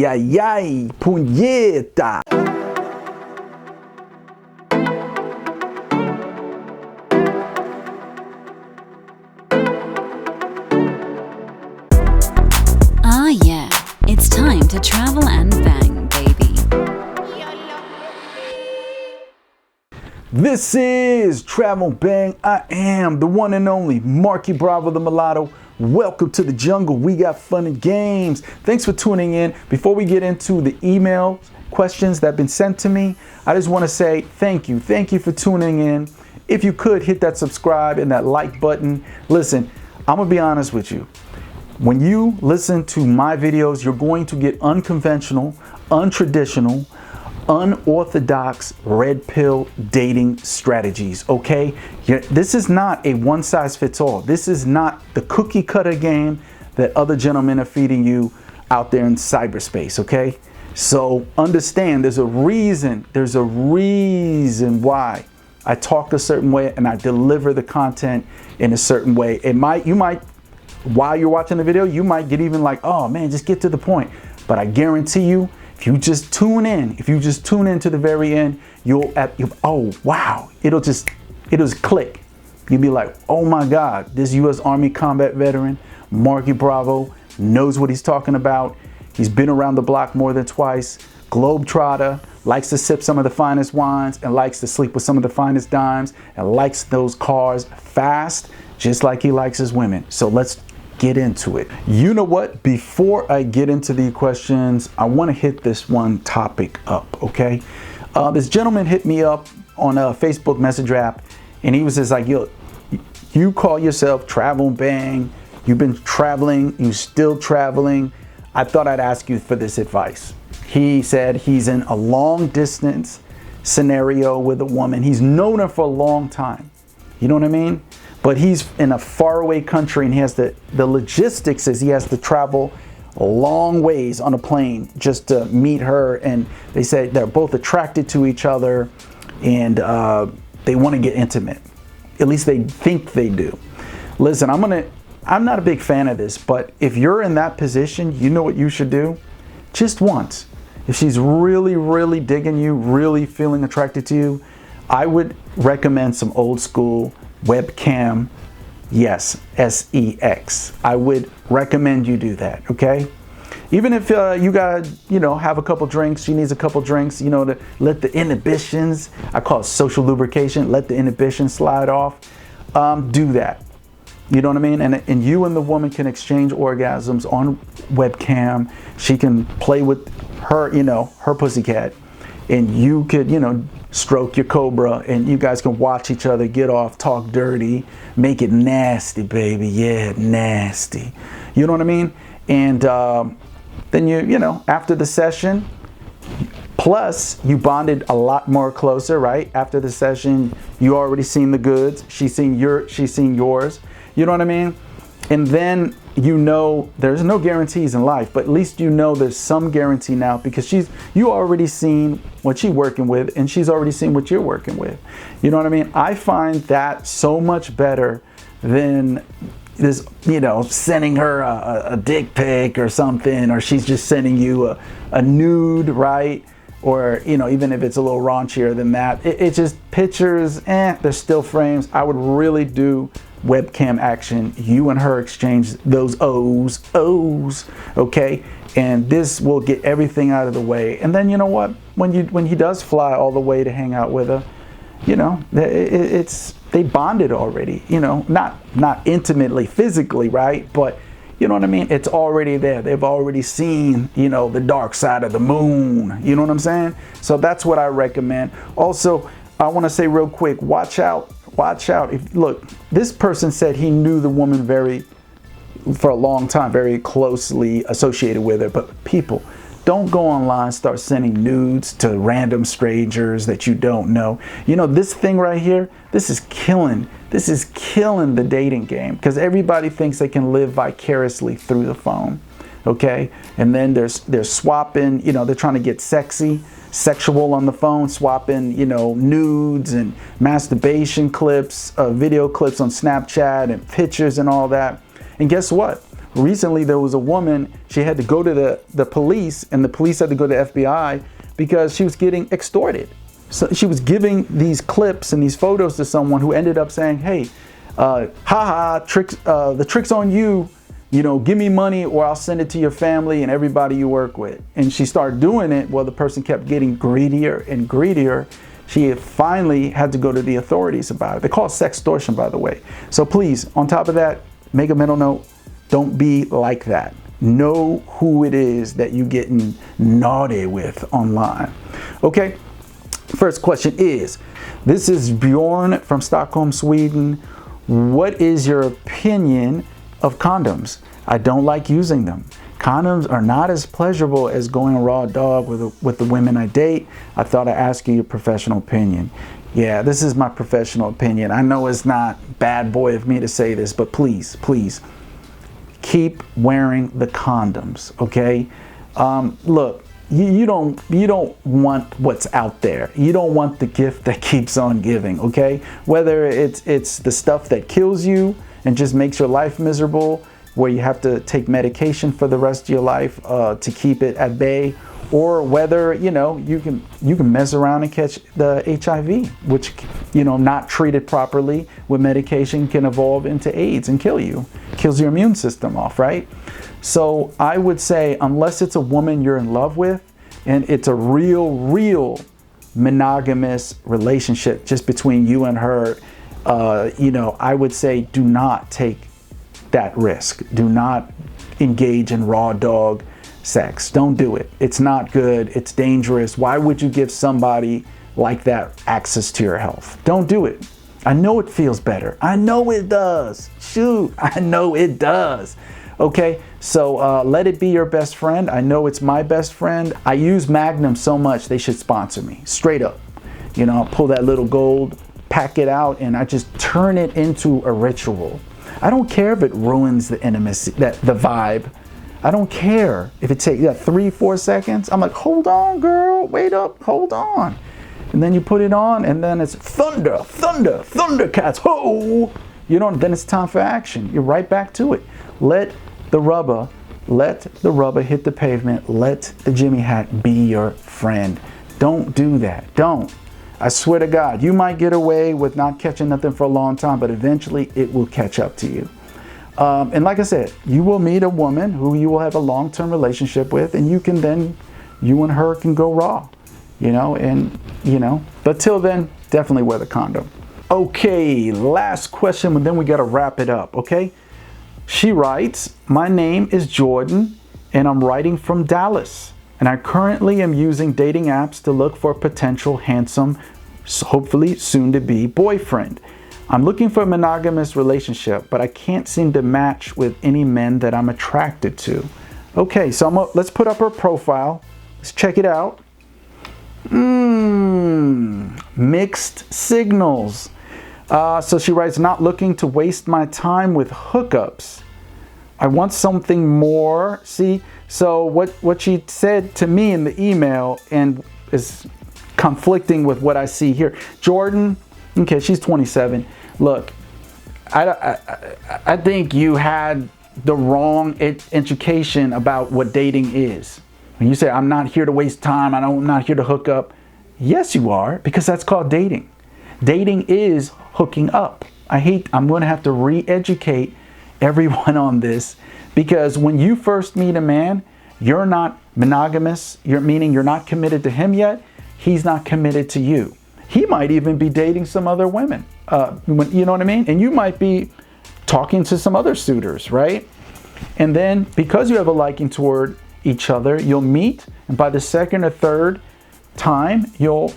Ay, ay, ay, puñeta. Ah, yeah, it's time to travel and bang, baby. This is Travel and Bang. I am the one and only Marky Bravo the Mulatto. Welcome to the jungle. We got fun and games. Thanks for tuning in. Before we get into the email questions that have been sent to me, I just want to say thank you. Thank you for tuning in. If you could hit that subscribe and that like button. Listen, I'm going to be honest with you. When you listen to my videos, you're going to get unconventional, untraditional, unorthodox red pill dating strategies, okay? This is not a one size fits all. This is not the cookie cutter game that other gentlemen are feeding you out there in cyberspace, okay? So understand there's a reason why I talk a certain way and I deliver the content in a certain way. You might, while you're watching the video, you might get even like, oh man, just get to the point. But I guarantee you, if you just tune in to the very end, oh wow, it'll just click. You'll be like, oh my God, this U.S. Army combat veteran, Marky Bravo, knows what he's talking about. He's been around the block more than twice, globetrotter, likes to sip some of the finest wines and likes to sleep with some of the finest dimes and likes those cars fast, just like he likes his women. So let's get into it. You know what? Before I get into the questions, I want to hit this one topic up, okay? This gentleman hit me up on a Facebook Messenger app, and he was just like, yo, you call yourself Travel and Bang. You've been traveling. You still traveling. I thought I'd ask you for this advice. He said he's in a long distance scenario with a woman. He's known her for a long time. You know what I mean? But he's in a faraway country and he has the logistics is he has to travel long ways on a plane just to meet her. And they say they're both attracted to each other and they want to get intimate. At least they think they do. Listen, I'm not a big fan of this, but if you're in that position, you know what you should do? Just once. If she's really, really digging you, really feeling attracted to you, I would recommend some old school webcam, yes, sex. I would recommend you do that, okay? Even if you gotta, have a couple drinks, she needs a couple drinks, to let the inhibitions, I call it social lubrication, let the inhibitions slide off, do that. You know what I mean? And you and the woman can exchange orgasms on webcam. She can play with her, her pussycat, and you could, stroke your cobra, and you guys can watch each other get off, talk dirty, make it nasty, baby. Yeah, nasty. You know what I mean? And then after the session, plus you bonded a lot more closer, right? After the session, you already seen the goods. She's seen yours. You know what I mean? And then there's no guarantees in life, but at least there's some guarantee now because you already seen what she's working with and she's already seen what you're working with. You know what I mean? I find that so much better than this, sending her a dick pic or something, or she's just sending you a nude, right? Or, even if it's a little raunchier than that, it's just pictures, they're still frames. I would really do webcam action. You and her exchange those O's, okay? And this will get everything out of the way. And then you know what? When he does fly all the way to hang out with her, they bonded already, not intimately, physically, right? But you know what I mean? It's already there. They've already seen, the dark side of the moon. You know what I'm saying? So that's what I recommend. Also, I want to say real quick, watch out. Look, this person said he knew the woman for a long time, very closely associated with her. But people, don't go online, start sending nudes to random strangers that you don't know. This thing right here, this is killing the dating game because everybody thinks they can live vicariously through the phone, okay? And then they're swapping, they're trying to get sexual on the phone, swapping, nudes and masturbation clips, video clips on Snapchat and pictures and all that. And guess what? recently there was a woman, she had to go to the police, and the police had to go to the FBI because she was getting extorted. So she was giving these clips and these photos to someone who ended up saying, hey, tricks, the trick's on you, give me money or I'll send it to your family and everybody you work with. And she started doing it. Well, the person kept getting greedier and greedier. She finally had to go to the authorities about it. They call it sextortion, by the way. So please, on top of that, make a mental note. Don't be like that. Know who it is that you're getting naughty with online. Okay, first question is, this is Bjorn from Stockholm, Sweden. What is your opinion of condoms? I don't like using them. Condoms are not as pleasurable as going raw dog with the women I date. I thought I'd ask you your professional opinion. Yeah, this is my professional opinion. I know it's not bad boy of me to say this, but please, please keep wearing the condoms, okay? Look, you don't want what's out there. You don't want the gift that keeps on giving, okay? Whether it's the stuff that kills you and just makes your life miserable, where you have to take medication for the rest of your life to keep it at bay, or whether you can mess around and catch the HIV, which not treated properly with medication can evolve into AIDS and kill you, kills your immune system off, right? So I would say, unless it's a woman you're in love with and it's a real monogamous relationship just between you and her, I would say do not take that risk. Do not engage in raw dog sex. Don't do it. It's not good. It's dangerous. Why would you give somebody like that access to your health? Don't do it. I know it feels better. I know it does. Shoot, I know it does. Okay, so let it be your best friend. I know it's my best friend. I use Magnum so much they should sponsor me. Straight up. I'll pull that little gold, pack it out, and I just turn it into a ritual. I don't care if it ruins the intimacy, the vibe. I don't care if it takes 3-4 seconds. I'm like, hold on, girl, wait up, hold on. And then you put it on, and then it's thunder, thundercats, ho! Then it's time for action. You're right back to it. Let the rubber hit the pavement. Let the Jimmy hat be your friend. Don't do that. Don't. I swear to God, you might get away with not catching nothing for a long time, but eventually it will catch up to you. And like I said, you will meet a woman who you will have a long-term relationship with, and you and her can go raw, but till then, definitely wear the condom. Okay, last question, but then we got to wrap it up, okay? She writes, my name is Jordan, and I'm writing from Dallas. And I currently am using dating apps to look for a potential handsome, hopefully soon to be boyfriend. I'm looking for a monogamous relationship, but I can't seem to match with any men that I'm attracted to. Okay, so let's put up her profile. Let's check it out. Mixed signals. So she writes, not looking to waste my time with hookups. I want something more. See, so what she said to me in the email and is conflicting with what I see here. Jordan, okay, she's 27. Look, I think you had the wrong education about what dating is. When you say, I'm not here to waste time, I'm not here to hook up. Yes, you are, because that's called dating. Dating is hooking up. I'm going to have to re-educate everyone on this, because when you first meet a man, you're not monogamous, meaning you're not committed to him yet. He's not committed to you. He might even be dating some other women, you know what I mean? And you might be talking to some other suitors, right? And then because you have a liking toward each other, you'll meet, and by the second or third time, you'll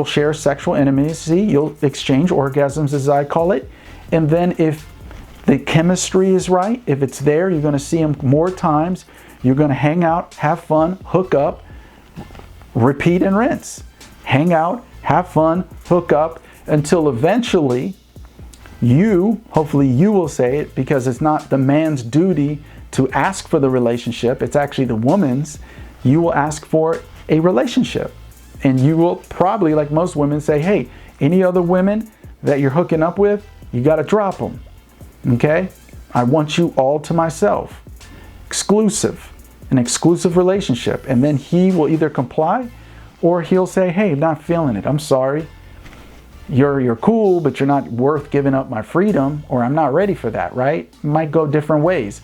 share sexual intimacy, you'll exchange orgasms, as I call it. And then if the chemistry is right, if it's there, you're going to see him more times. You're going to hang out, have fun, hook up, repeat and rinse. Hang out, have fun, hook up, until eventually hopefully you will say it, because it's not the man's duty to ask for the relationship. It's actually the woman's. You will ask for a relationship. And you will probably, like most women, say, hey, any other women that you're hooking up with, you got to drop them. Okay? I want you all to myself. an exclusive relationship. And then he will either comply or he'll say, hey, not feeling it. I'm sorry. You're cool, but you're not worth giving up my freedom, or I'm not ready for that, right? Might go different ways.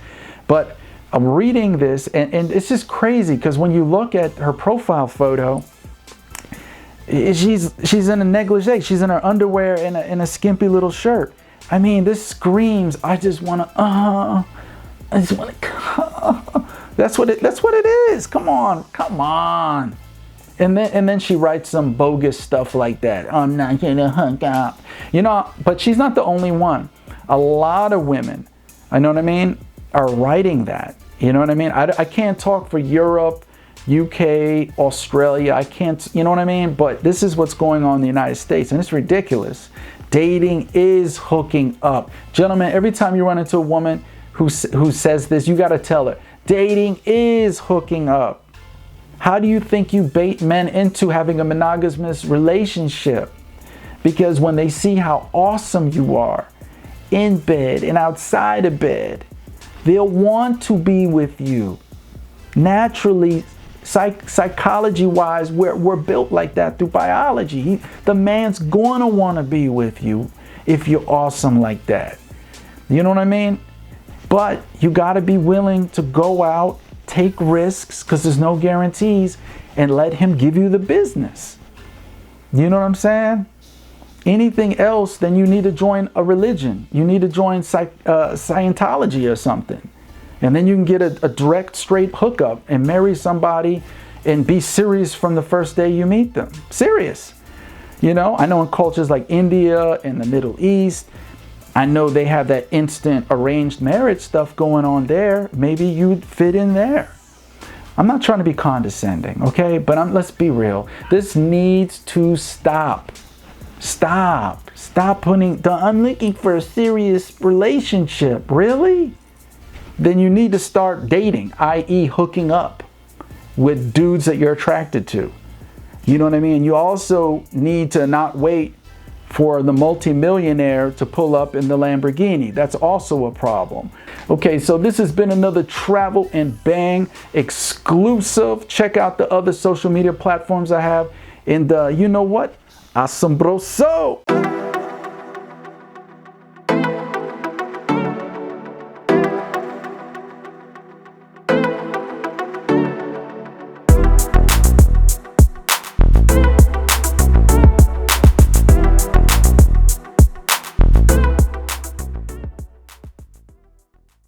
But I'm reading this, and it's just crazy because when you look at her profile photo, she's in a negligee. She's in her underwear and a skimpy little shirt. I mean, this screams, I just want to, I just want to, that's what it is. Come on. And then she writes some bogus stuff like that. I'm not gonna hook up. You know, but she's not the only one. A lot of women, I know what I mean, are writing that. You know what I mean? I can't talk for Europe, UK, Australia. I can't, you know what I mean? But this is what's going on in the United States, and it's ridiculous. Dating is hooking up. Gentlemen, every time you run into a woman who says this, you gotta tell her, dating is hooking up. How do you think you bait men into having a monogamous relationship? Because when they see how awesome you are in bed and outside of bed, they'll want to be with you. Naturally, psychology-wise, we're built like that through biology. The man's going to want to be with you if you're awesome like that. You know what I mean? But you got to be willing to go out, take risks, because there's no guarantees, and let him give you the business. You know what I'm saying? Anything else, then you need to join a religion. You need to join Scientology or something. And then you can get a direct, straight hookup and marry somebody and be serious from the first day you meet them. Serious. You know, I know in cultures like India and the Middle East, I know they have that instant arranged marriage stuff going on there. Maybe you'd fit in there. I'm not trying to be condescending, okay? But let's be real. This needs to stop. Stop putting I'm looking for a serious relationship. Really? Then you need to start dating, i.e. hooking up with dudes that you're attracted to. You know what I mean? You also need to not wait for the multimillionaire to pull up in the Lamborghini. That's also a problem. Okay, so this has been another Travel and Bang exclusive. Check out the other social media platforms I have. And you know what? Asombroso!